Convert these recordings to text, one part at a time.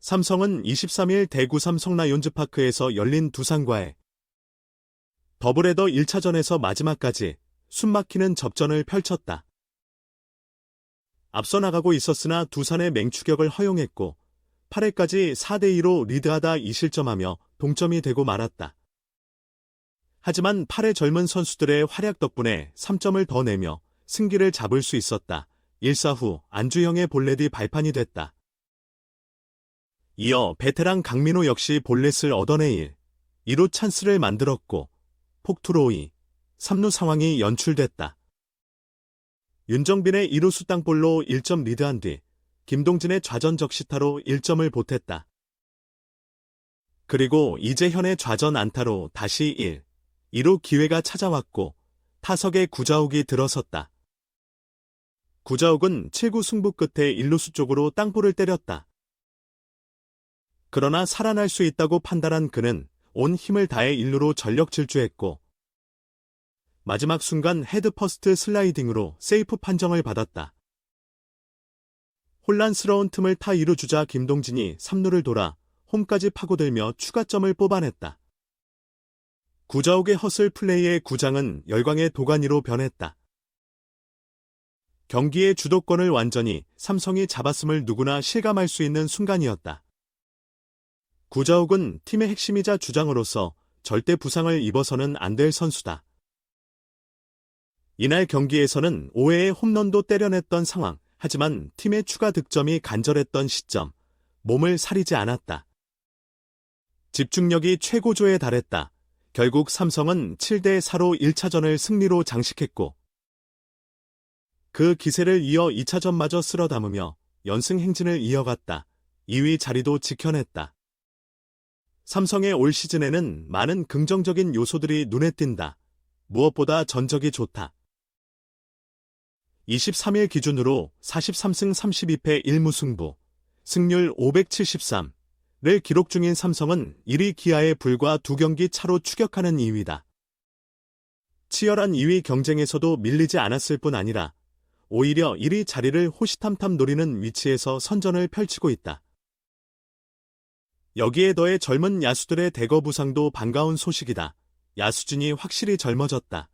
삼성은 23일 대구 삼성 라이온즈파크에서 열린 두산과의 더블헤더 1차전에서 마지막까지 숨막히는 접전을 펼쳤다. 앞서 나가고 있었으나 두산의 맹추격을 허용했고 8회까지 4대2로 리드하다 2실점하며 동점이 되고 말았다. 하지만 8회 젊은 선수들의 활약 덕분에 3점을 더 내며 승기를 잡을 수 있었다. 1사 후 안주영의 볼넷이 발판이 됐다. 이어 베테랑 강민호 역시 볼넷을 얻어내 2루 찬스를 만들었고 폭투로 3루 상황이 연출됐다. 윤정빈의 2루수 땅볼로 1점 리드한 뒤 김동진의 좌전 적시타로 1점을 보탰다. 그리고 이재현의 좌전 안타로 다시 2루 기회가 찾아왔고 타석에 구자욱이 들어섰다. 구자욱은 7구 승부 끝에 1루수 쪽으로 땅볼을 때렸다. 그러나 살아날 수 있다고 판단한 그는 온 힘을 다해 1루로 전력 질주했고 마지막 순간 헤드퍼스트 슬라이딩으로 세이프 판정을 받았다. 혼란스러운 틈을 타 2루 주자 김동진이 3루를 돌아 홈까지 파고들며 추가점을 뽑아냈다. 구자욱의 허슬 플레이에 구장은 열광의 도가니로 변했다. 경기의 주도권을 완전히 삼성이 잡았음을 누구나 실감할 수 있는 순간이었다. 구자욱은 팀의 핵심이자 주장으로서 절대 부상을 입어서는 안 될 선수다. 이날 경기에서는 5회에 홈런도 때려냈던 상황, 하지만 팀의 추가 득점이 간절했던 시점, 몸을 사리지 않았다. 집중력이 최고조에 달했다. 결국 삼성은 7대4로 1차전을 승리로 장식했고 그 기세를 이어 2차전마저 쓸어 담으며 연승 행진을 이어갔다. 2위 자리도 지켜냈다. 삼성의 올 시즌에는 많은 긍정적인 요소들이 눈에 띈다. 무엇보다 전적이 좋다. 23일 기준으로 43승 32패 1무승부, 승률 573를 기록 중인 삼성은 1위 기아에 불과 2경기 차로 추격하는 2위다. 치열한 2위 경쟁에서도 밀리지 않았을 뿐 아니라 오히려 1위 자리를 호시탐탐 노리는 위치에서 선전을 펼치고 있다. 여기에 더해 젊은 야수들의 대거 부상도 반가운 소식이다. 야수진이 확실히 젊어졌다.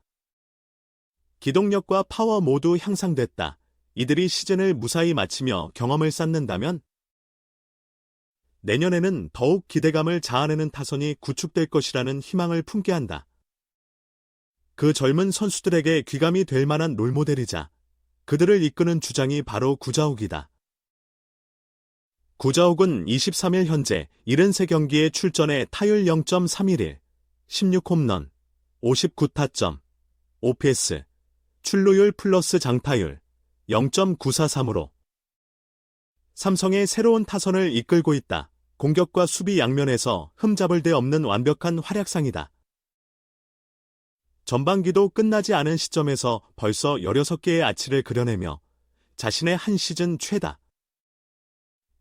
기동력과 파워 모두 향상됐다. 이들이 시즌을 무사히 마치며 경험을 쌓는다면 내년에는 더욱 기대감을 자아내는 타선이 구축될 것이라는 희망을 품게 한다. 그 젊은 선수들에게 귀감이 될 만한 롤모델이자 그들을 이끄는 주장이 바로 구자욱이다. 구자욱은 23일 현재 73경기에 출전해 타율 0.311, 16홈런, 59타점, OPS, 출루율 플러스 장타율 0.943으로 삼성의 새로운 타선을 이끌고 있다. 공격과 수비 양면에서 흠잡을 데 없는 완벽한 활약상이다. 전반기도 끝나지 않은 시점에서 벌써 16개의 아치를 그려내며 자신의 한 시즌 최다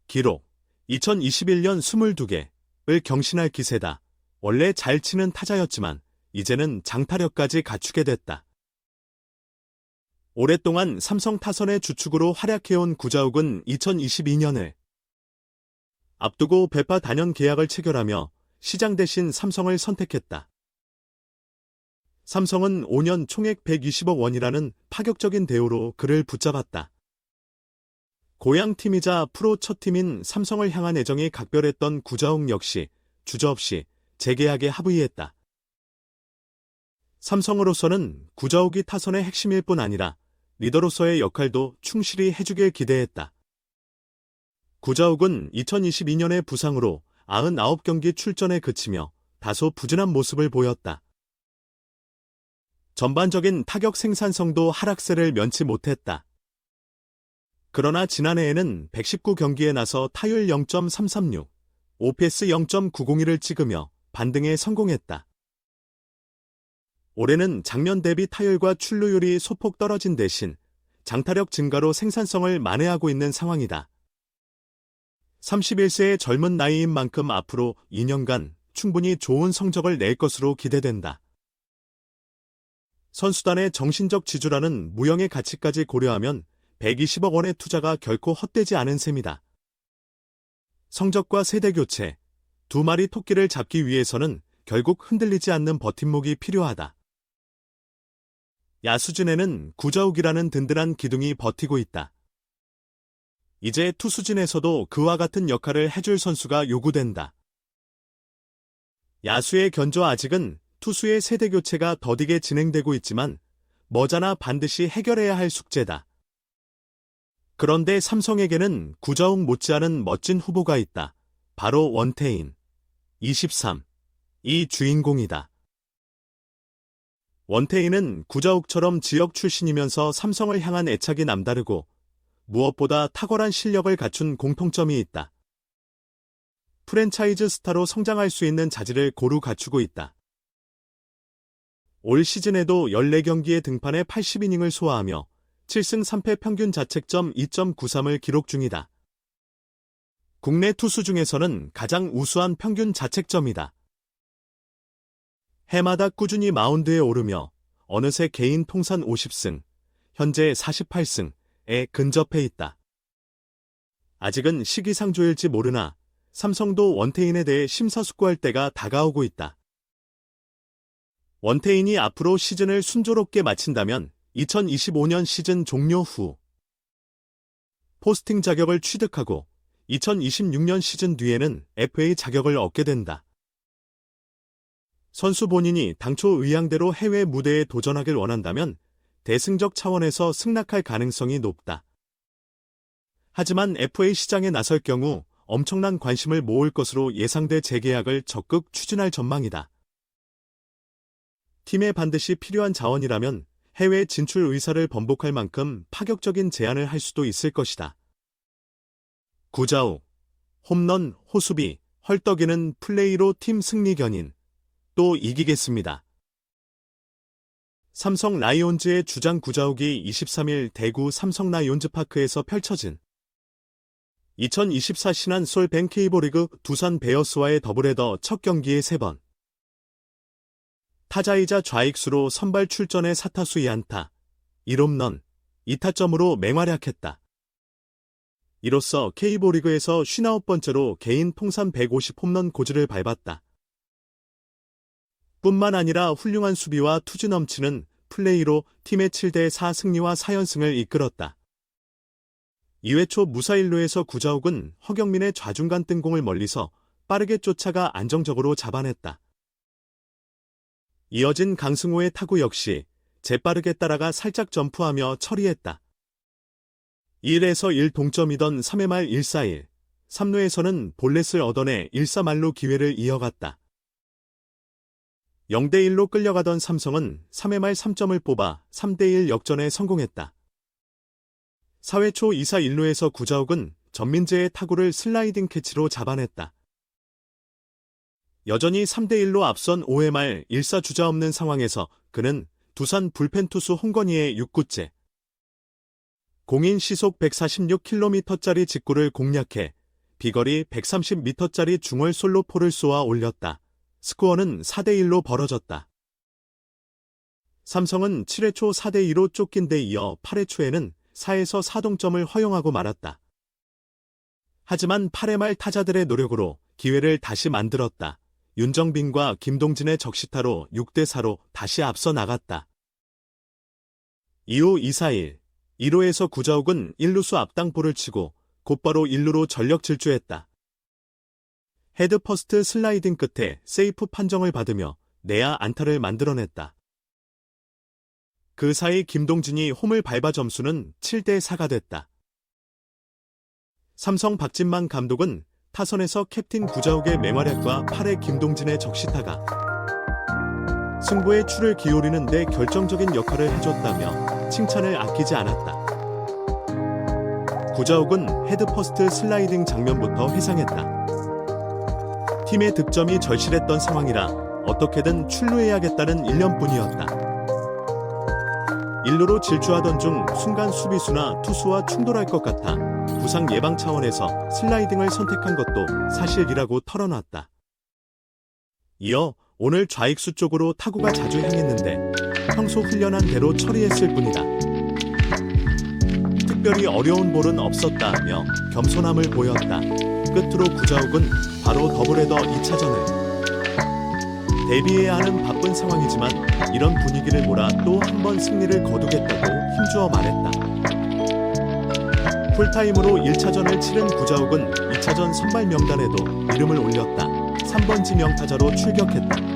기록 2021년 22개를 경신할 기세다. 원래 잘 치는 타자였지만 이제는 장타력까지 갖추게 됐다. 오랫동안 삼성 타선의 주축으로 활약해온 구자욱은 2022년을 앞두고 베파 단연 계약을 체결하며 시장 대신 삼성을 선택했다. 삼성은 5년 총액 120억 원이라는 파격적인 대우로 그를 붙잡았다. 고향팀이자 프로 첫 팀인 삼성을 향한 애정이 각별했던 구자욱 역시 주저없이 재계약에 합의했다. 삼성으로서는 구자욱이 타선의 핵심일 뿐 아니라 리더로서의 역할도 충실히 해주길 기대했다. 구자욱은 2022년의 부상으로 99경기 출전에 그치며 다소 부진한 모습을 보였다. 전반적인 타격 생산성도 하락세를 면치 못했다. 그러나 지난해에는 119경기에 나서 타율 0.336, OPS 0.902를 찍으며 반등에 성공했다. 올해는 작년 대비 타율과 출루율이 소폭 떨어진 대신 장타력 증가로 생산성을 만회하고 있는 상황이다. 31세의 젊은 나이인 만큼 앞으로 2년간 충분히 좋은 성적을 낼 것으로 기대된다. 선수단의 정신적 지주라는 무형의 가치까지 고려하면 120억 원의 투자가 결코 헛되지 않은 셈이다. 성적과 세대교체, 두 마리 토끼를 잡기 위해서는 결국 흔들리지 않는 버팀목이 필요하다. 야수진에는 구자욱이라는 든든한 기둥이 버티고 있다. 이제 투수진에서도 그와 같은 역할을 해줄 선수가 요구된다. 야수의 견조 아직은 투수의 세대교체가 더디게 진행되고 있지만 머자나 반드시 해결해야 할 숙제다. 그런데 삼성에게는 구자욱 못지않은 멋진 후보가 있다. 바로 원태인. 23. 이 주인공이다. 원태인은 구자욱처럼 지역 출신이면서 삼성을 향한 애착이 남다르고 무엇보다 탁월한 실력을 갖춘 공통점이 있다. 프랜차이즈 스타로 성장할 수 있는 자질을 고루 갖추고 있다. 올 시즌에도 14경기에 등판해 80이닝을 소화하며 7승 3패 평균 자책점 2.93을 기록 중이다. 국내 투수 중에서는 가장 우수한 평균 자책점이다. 해마다 꾸준히 마운드에 오르며 어느새 개인 통산 50승, 현재 48승에 근접해 있다. 아직은 시기상조일지 모르나 삼성도 원태인에 대해 심사숙고할 때가 다가오고 있다. 원태인이 앞으로 시즌을 순조롭게 마친다면 2025년 시즌 종료 후 포스팅 자격을 취득하고 2026년 시즌 뒤에는 FA 자격을 얻게 된다. 선수 본인이 당초 의향대로 해외 무대에 도전하길 원한다면 대승적 차원에서 승낙할 가능성이 높다. 하지만 FA 시장에 나설 경우 엄청난 관심을 모을 것으로 예상돼 재계약을 적극 추진할 전망이다. 팀에 반드시 필요한 자원이라면 해외 진출 의사를 번복할 만큼 파격적인 제안을 할 수도 있을 것이다. 구자욱, 홈런, 호수비, 헐떡이는 플레이로 팀 승리 견인. 또 이기겠습니다. 삼성 라이온즈의 주장 구자욱이 23일 대구 삼성 라이온즈 파크에서 펼쳐진 2024 신한 솔 벤케이버리그 두산 베어스와의 더블헤더 첫 경기에 3번 타자이자 좌익수로 선발 출전해 4타수 2안타, 1홈런, 2타점으로 맹활약했다. 이로써 K리그에서 59번째로 개인 통산 150홈런 고지를 밟았다. 뿐만 아니라 훌륭한 수비와 투지 넘치는 플레이로 팀의 7대4 승리와 4연승을 이끌었다. 2회 초 무사 1루에서 구자욱은 허경민의 좌중간 뜬공을 멀리서 빠르게 쫓아가 안정적으로 잡아냈다. 이어진 강승호의 타구 역시 재빠르게 따라가 살짝 점프하며 처리했다. 1에서 1 동점이던 3회 말 1-4-1, 3루에서는 볼넷을 얻어내 1-4말로 기회를 이어갔다. 0대1로 끌려가던 삼성은 3회 말 3점을 뽑아 3대1 역전에 성공했다. 4회 초 2사 1루에서 구자욱은 전민재의 타구를 슬라이딩 캐치로 잡아냈다. 여전히 3대1로 앞선 5회 말 1사 주자 없는 상황에서 그는 두산 불펜 투수 홍건희의 6구째 공인 시속 146km짜리 직구를 공략해 비거리 130m짜리 중월 솔로포를 쏘아 올렸다. 스코어는 4대1로 벌어졌다. 삼성은 7회 초 4대2로 쫓긴 데 이어 8회 초에는 4에서 4동점을 허용하고 말았다. 하지만 8회 말 타자들의 노력으로 기회를 다시 만들었다. 윤정빈과 김동진의 적시타로 6대4로 다시 앞서 나갔다. 이후 2-4-1, 1호에서 구자욱은 1루수 앞땅볼을 치고 곧바로 1루로 전력 질주했다. 헤드 퍼스트 슬라이딩 끝에 세이프 판정을 받으며 내야 안타를 만들어냈다. 그 사이 김동진이 홈을 밟아 점수는 7대4가 됐다. 삼성 박진만 감독은 타선에서 캡틴 구자욱의 맹활약과 8회 김동진의 적시타가 승부의 추를 기울이는 데 결정적인 역할을 해줬다며 칭찬을 아끼지 않았다. 구자욱은 헤드 퍼스트 슬라이딩 장면부터 회상했다. 팀의 득점이 절실했던 상황이라 어떻게든 출루해야겠다는 일념뿐이었다. 1루로 질주하던 중 순간 수비수나 투수와 충돌할 것 같아 부상 예방 차원에서 슬라이딩을 선택한 것도 사실이라고 털어놨다. 이어 오늘 좌익수 쪽으로 타구가 자주 향했는데 평소 훈련한 대로 처리했을 뿐이다. 특별히 어려운 볼은 없었다며 겸손함을 보였다. 끝으로 구자욱은 바로 더블헤더 2차전을 대비해야 하는 바쁜 상황이지만 이런 분위기를 몰아 또 한 번 승리를 거두겠다고 힘주어 말했다. 풀타임으로 1차전을 치른 구자욱은 2차전 선발 명단에도 이름을 올렸다. 3번 지명타자로 출격했다.